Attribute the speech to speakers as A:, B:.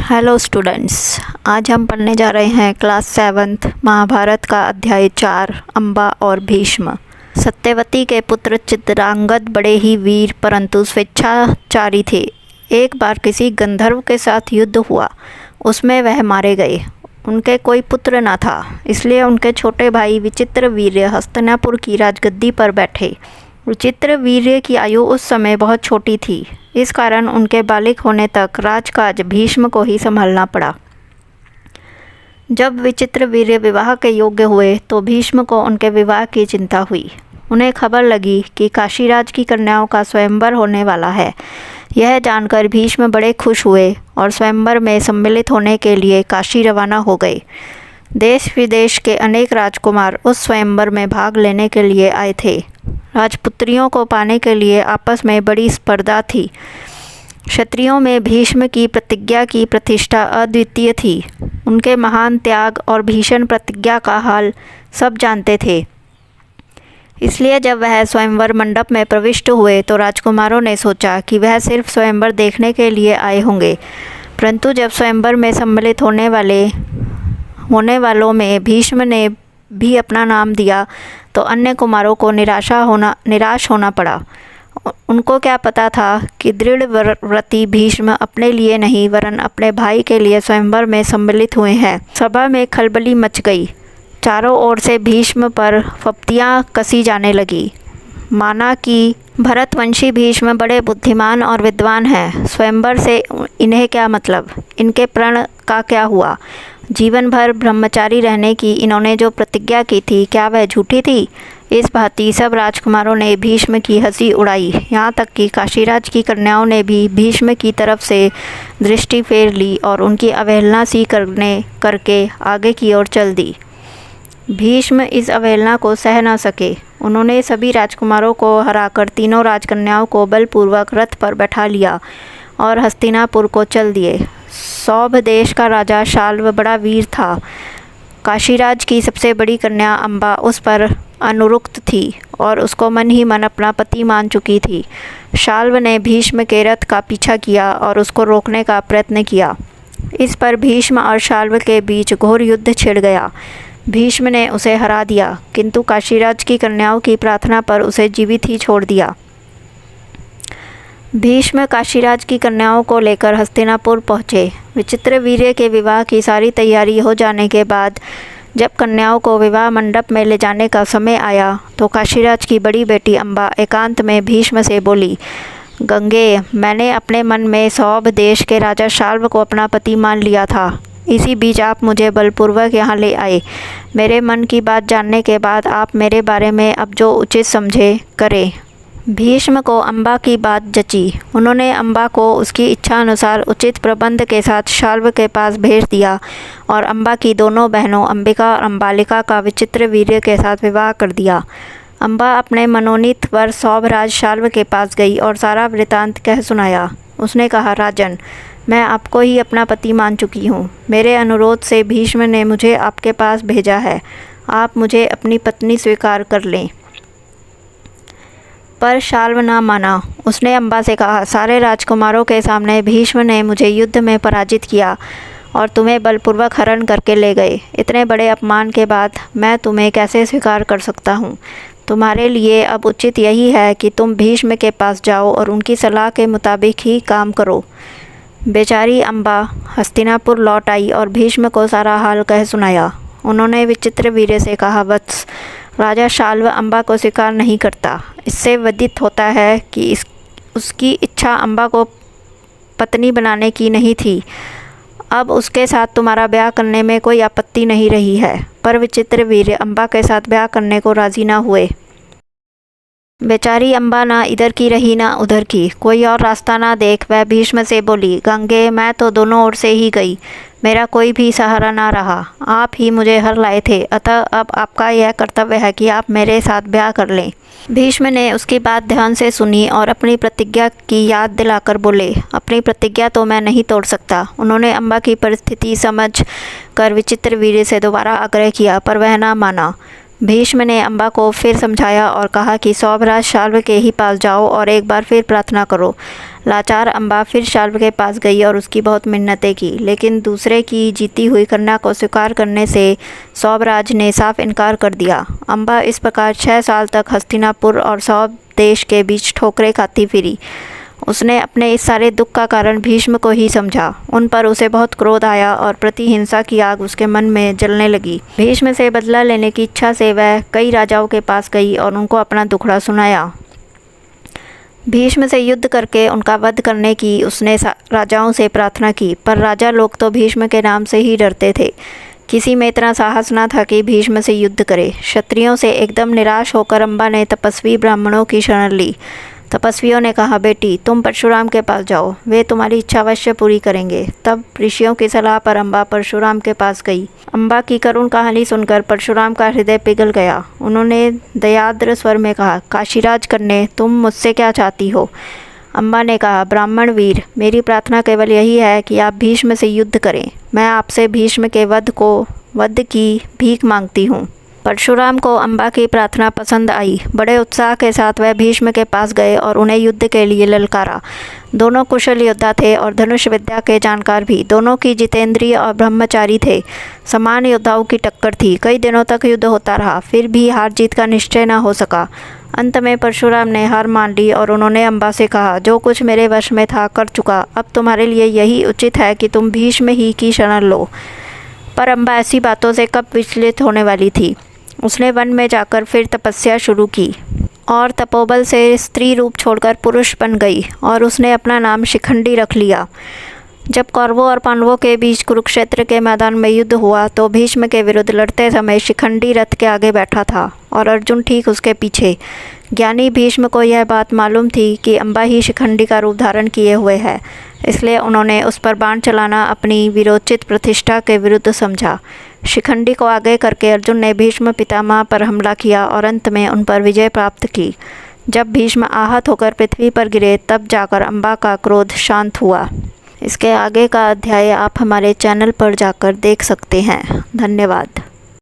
A: Hello students, आज हम पढ़ने जा रहे हैं क्लास 7th महाभारत का अध्याय 4 अम्बा और भीष्म। सत्यवती के पुत्र चित्रांगद बड़े ही वीर परंतु स्वेच्छाचारी थे। एक बार किसी गंधर्व के साथ युद्ध हुआ, उसमें वह मारे गए। उनके कोई पुत्र न था, इसलिए उनके छोटे भाई विचित्रवीर्य हस्तिनापुर की राजगद्दी पर बैठे। विचित्रवीर्य की आयु उस समय बहुत छोटी थी, इस कारण उनके बालिक होने तक राजकाज भीष्म को ही संभालना पड़ा। जब विचित्रवीर्य विवाह के योग्य हुए तो भीष्म को उनके विवाह की चिंता हुई। उन्हें खबर लगी कि काशीराज की कन्याओं का स्वयंवर होने वाला है। यह जानकर भीष्म बड़े खुश हुए और स्वयंवर में सम्मिलित होने के लिए काशी रवाना हो गए। देश विदेश के अनेक राजकुमार उस स्वयंवर में भाग लेने के लिए आए थे। राजपुत्रियों को पाने के लिए आपस में बड़ी स्पर्धा थी। क्षत्रियों में भीष्म की प्रतिज्ञा की प्रतिष्ठा अद्वितीय थी। उनके महान त्याग और भीषण प्रतिज्ञा का हाल सब जानते थे। इसलिए जब वह स्वयंवर मंडप में प्रविष्ट हुए तो राजकुमारों ने सोचा कि वह सिर्फ स्वयंवर देखने के लिए आए होंगे, परंतु जब स्वयंवर में सम्मिलित होने वालों में भीष्म ने भी अपना नाम दिया तो अन्य कुमारों को निराश होना पड़ा। उनको क्या पता था कि दृढ़ व्रती भीष्म अपने लिए नहीं वरन अपने भाई के लिए स्वयंवर में सम्मिलित हुए हैं। सभा में खलबली मच गई। चारों ओर से भीष्म पर फप्तियाँ कसी जाने लगी। माना कि भरतवंशी भीष्म बड़े बुद्धिमान और विद्वान हैं, स्वयंवर से इन्हें क्या मतलब, इनके प्रण का क्या हुआ, जीवन भर ब्रह्मचारी रहने की इन्होंने जो प्रतिज्ञा की थी क्या वह झूठी थी। इस भांति सब राजकुमारों ने भीष्म की हंसी उड़ाई। यहाँ तक कि काशीराज की कन्याओं ने भी भीष्म की तरफ से दृष्टि फेर ली और उनकी अवहेलना सी करके आगे की ओर चल दी। भीष्म इस अवहेलना को सह न सके। उन्होंने सभी राजकुमारों को हराकर तीनों राजकन्याओं को बलपूर्वक रथ पर बैठा लिया और हस्तिनापुर को चल दिए। सौभ देश का राजा शाल्व बड़ा वीर था। काशीराज की सबसे बड़ी कन्या अम्बा उस पर अनुरक्त थी और उसको मन ही मन अपना पति मान चुकी थी। शाल्व ने भीष्म के रथ का पीछा किया और उसको रोकने का प्रयत्न किया। इस पर भीष्म और शाल्व के बीच घोर युद्ध छिड़ गया। भीष्म ने उसे हरा दिया, किंतु काशीराज की कन्याओं की प्रार्थना पर उसे जीवित ही छोड़ दिया। भीष्म काशीराज की कन्याओं को लेकर हस्तिनापुर पहुँचे। विचित्रवीर्य के विवाह की सारी तैयारी हो जाने के बाद जब कन्याओं को विवाह मंडप में ले जाने का समय आया तो काशीराज की बड़ी बेटी अम्बा एकांत में भीष्म से बोली, गंगे, मैंने अपने मन में सौभ देश के राजा शाल्व को अपना पति मान लिया था। इसी बीच आप मुझे बलपूर्वक यहाँ ले आए। मेरे मन की बात जानने के बाद आप मेरे बारे में अब जो उचित समझे करें। भीष्म को अम्बा की बात जची। उन्होंने अम्बा को उसकी इच्छा अनुसार उचित प्रबंध के साथ शाल्व के पास भेज दिया और अम्बा की दोनों बहनों अंबिका और अम्बालिका का विचित्रवीर्य के साथ विवाह कर दिया। अम्बा अपने मनोनीत वर सौभराज शाल्व के पास गई और सारा वृतांत कह सुनाया। उसने कहा, राजन, मैं आपको ही अपना पति मान चुकी हूँ। मेरे अनुरोध से भीष्म ने मुझे आपके पास भेजा है। आप मुझे अपनी पत्नी स्वीकार कर लें। पर शाल्व ना माना। उसने अम्बा से कहा, सारे राजकुमारों के सामने भीष्म ने मुझे युद्ध में पराजित किया और तुम्हें बलपूर्वक हरण करके ले गए। इतने बड़े अपमान के बाद मैं तुम्हें कैसे स्वीकार कर सकता हूँ। तुम्हारे लिए अब उचित यही है कि तुम भीष्म के पास जाओ और उनकी सलाह के मुताबिक ही काम करो। बेचारी अम्बा हस्तिनापुर लौट आई और भीष्म को सारा हाल कह सुनाया। उन्होंने विचित्रवीर्य से कहा, वत्स, राजा शाल्व अम्बा को स्वीकार नहीं करता। इससे विदित होता है कि उसकी इच्छा अम्बा को पत्नी बनाने की नहीं थी। अब उसके साथ तुम्हारा ब्याह करने में कोई आपत्ति नहीं रही है। पर विचित्रवीर्य अम्बा के साथ ब्याह करने को राजी ना हुए। बेचारी अम्बा ना इधर की रही ना उधर की। कोई और रास्ता ना देख वह भीष्म से बोली, गंगे, मैं तो दोनों ओर से ही गई, मेरा कोई भी सहारा ना रहा। आप ही मुझे हर लाए थे, अतः अब आपका यह कर्तव्य है कि आप मेरे साथ ब्याह कर लें। भीष्म ने उसकी बात ध्यान से सुनी और अपनी प्रतिज्ञा की याद दिलाकर बोले, अपनी प्रतिज्ञा तो मैं नहीं तोड़ सकता। उन्होंने अम्बा की परिस्थिति समझ कर विचित्रवीर्य से दोबारा आग्रह किया, पर वह ना माना। भीष्म ने अम्बा को फिर समझाया और कहा कि सौभराज शाल्व के ही पास जाओ और एक बार फिर प्रार्थना करो। लाचार अम्बा फिर शाल्व के पास गई और उसकी बहुत मिन्नतें की, लेकिन दूसरे की जीती हुई कन्या को स्वीकार करने से सौभराज ने साफ इनकार कर दिया। अम्बा इस प्रकार 6 साल तक हस्तिनापुर और सौभ देश के बीच ठोकरें खाती फिरी। उसने अपने इस सारे दुख का कारण भीष्म को ही समझा। उन पर उसे बहुत क्रोध आया और प्रतिहिंसा की आग उसके मन में जलने लगी। भीष्म से बदला लेने की इच्छा से वह कई राजाओं के पास गई और उनको अपना दुखड़ा सुनाया। भीष्म से युद्ध करके उनका वध करने की उसने राजाओं से प्रार्थना की, पर राजा लोग तो भीष्म के नाम से ही डरते थे। किसी में इतना साहस न था कि भीष्म से युद्ध करे। क्षत्रियों से एकदम निराश होकर अम्बा ने तपस्वी ब्राह्मणों की शरण ली। तपस्वियों ने कहा, बेटी तुम परशुराम के पास जाओ, वे तुम्हारी इच्छा अवश्य पूरी करेंगे। तब ऋषियों की सलाह पर अम्बा परशुराम के पास गई। अम्बा की करुण कहानी सुनकर परशुराम का हृदय पिघल गया। उन्होंने दयाद्र स्वर में कहा, काशीराज कन्या तुम मुझसे क्या चाहती हो? अम्बा ने कहा, ब्राह्मण वीर, मेरी प्रार्थना केवल यही है कि आप भीष्म से युद्ध करें। मैं आपसे भीष्म के वध की भीख मांगती हूँ। परशुराम को अम्बा की प्रार्थना पसंद आई। बड़े उत्साह के साथ वह भीष्म के पास गए और उन्हें युद्ध के लिए ललकारा। दोनों कुशल योद्धा थे और धनुष विद्या के जानकार भी। दोनों की जितेंद्रिय और ब्रह्मचारी थे। समान योद्धाओं की टक्कर थी। कई दिनों तक युद्ध होता रहा, फिर भी हार जीत का निश्चय न हो सका। अंत में परशुराम ने हार मान ली और उन्होंने अम्बा से कहा, जो कुछ मेरे वश में था कर चुका, अब तुम्हारे लिए यही उचित है कि तुम भीष्म ही की शरण लो। पर अम्बा ऐसी बातों से कब विचलित होने वाली थी। उसने वन में जाकर फिर तपस्या शुरू की और तपोबल से स्त्री रूप छोड़कर पुरुष बन गई और उसने अपना नाम शिखंडी रख लिया। जब कौरवों और पांडवों के बीच कुरुक्षेत्र के मैदान में युद्ध हुआ तो भीष्म के विरुद्ध लड़ते समय शिखंडी रथ के आगे बैठा था और अर्जुन ठीक उसके पीछे। ज्ञानी भीष्म को यह बात मालूम थी कि अम्बा ही शिखंडी का रूप धारण किए हुए है, इसलिए उन्होंने उस पर बाण चलाना अपनी वीरोचित प्रतिष्ठा के विरुद्ध समझा। शिखंडी को आगे करके अर्जुन ने भीष्म पितामह पर हमला किया और अंत में उन पर विजय प्राप्त की। जब भीष्म आहत होकर पृथ्वी पर गिरे तब जाकर अम्बा का क्रोध शांत हुआ। इसके आगे का अध्याय आप हमारे चैनल पर जाकर देख सकते हैं। धन्यवाद।